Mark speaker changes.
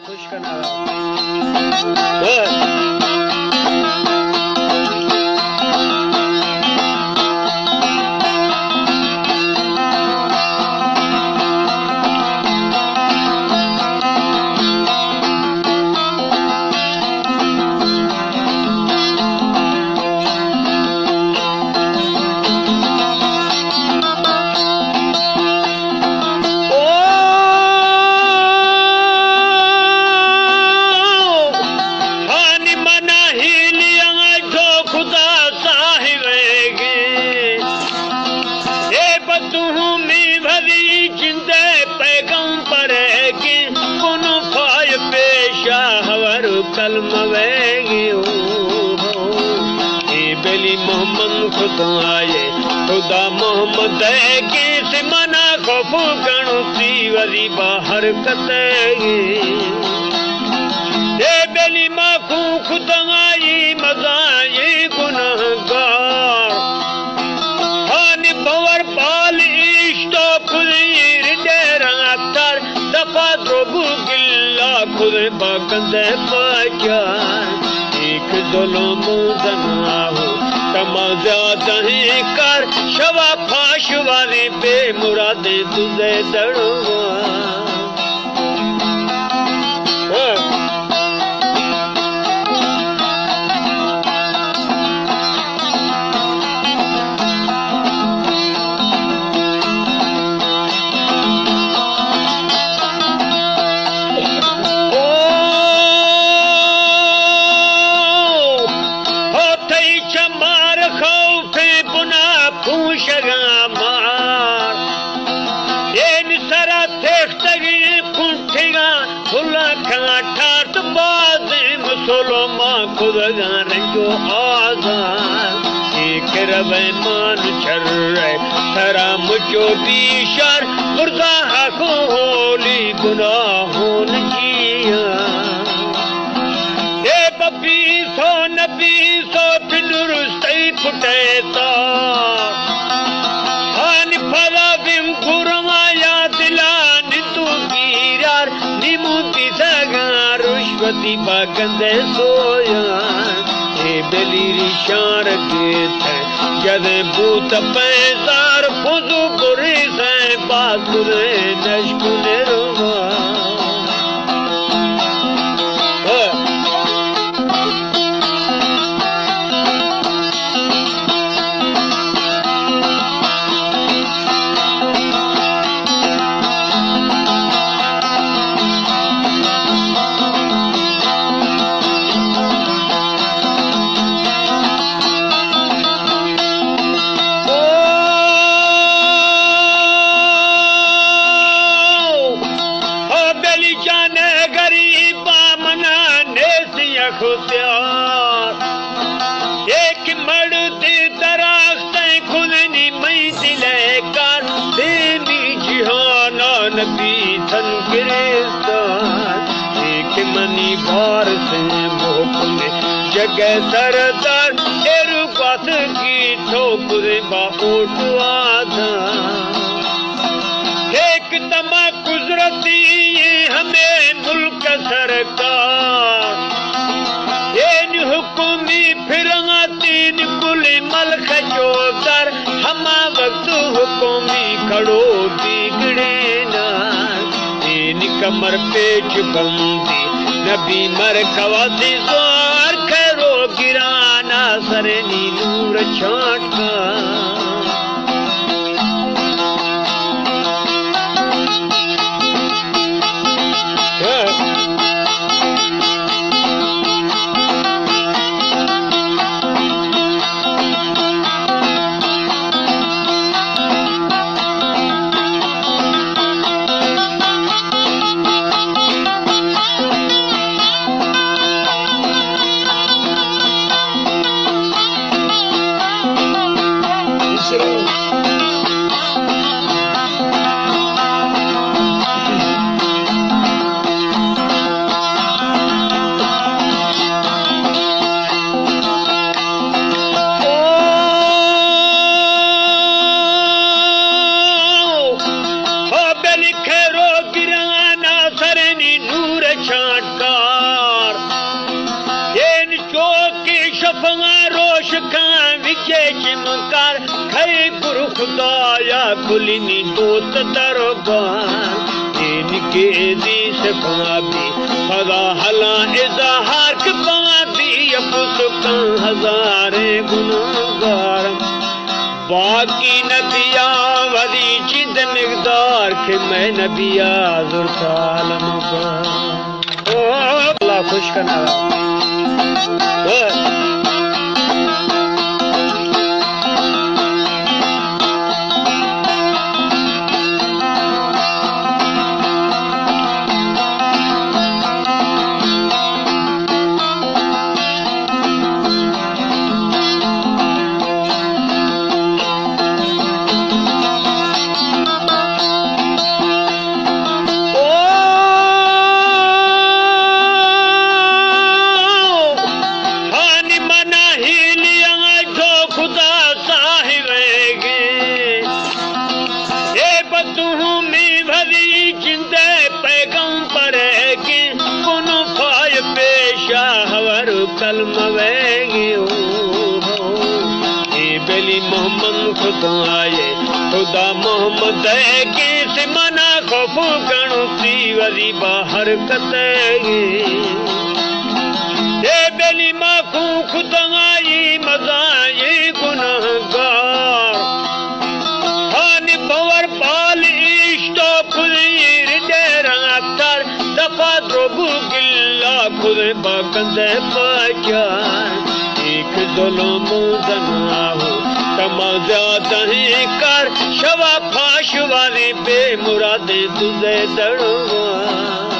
Speaker 1: खुश करना मोहम्मद खुद आए खुदा मोहम्मद के सिमना खौफ गणती वरी बाहर कते ये बेली माखू खुद आई मजा ये गुनाहगार हानि बवर पाल इश्तो खुलीर डेरा तर दफा द्रोबु गिल्ला खुद बकंदे पाचार एक जुल्म दना हो तमाजा दही कर शवा फाश वाली बेमुरादे तुझे दड़वा जो आजाद एक रवे मान छर थरा मुझो बीशर मुर्दा हको होली गुनाहों किया ये बबी सो नबी सो फिनुर सही फुटेता हान फला बिम गुरमाया दिला नितु गिरार निमुती सगा रुश्वती बागंदे सोया बेली शार थे जद बूत पैजार फुजू बुरी से बातुरे नशकुने रुवा मनी बार से मोहब्बत जगह सरदार एरु पास की ठोकरे बाउट आधा एक तमा गुजरती ये हमें मुल्क सरकार ये हुकुमी फिरंगा तीन कुली मलक जोतर हमा वक्त हुकुमी खड़ो बिगड़े ना कमर पेच बंदी नबी मर खवासी जोर खरो गिराना सरे नीलूर छाटका छाटकार इन चौकी शफा रोश खां विचे चिमकार खई गुरु खुदाया खुलिनी दोस्त दरबार इनके दी सफाबी फदा हला इजहार कबादी अफसुका हजारे गुनाहगार बाकी नबिया वली जिद मिकदार के मैं नबिया जुर्सालम ओ अल्लाह खुश करना मोहम्मद खुदाए खुदा मोहम्मद के से मना खौफ गणती वरी बाहर कते ए बेली माखू खुदाई मजाए गुनाहगार हानि पवर पाल इष्टो खुलीर डेरातर दफा द्रोबु गिल्ला खुद बकंदे पचार एक जुल्म जनाहो तमाजा दही कर शवा फाश वाली बेमुरादे तुझे दड़वा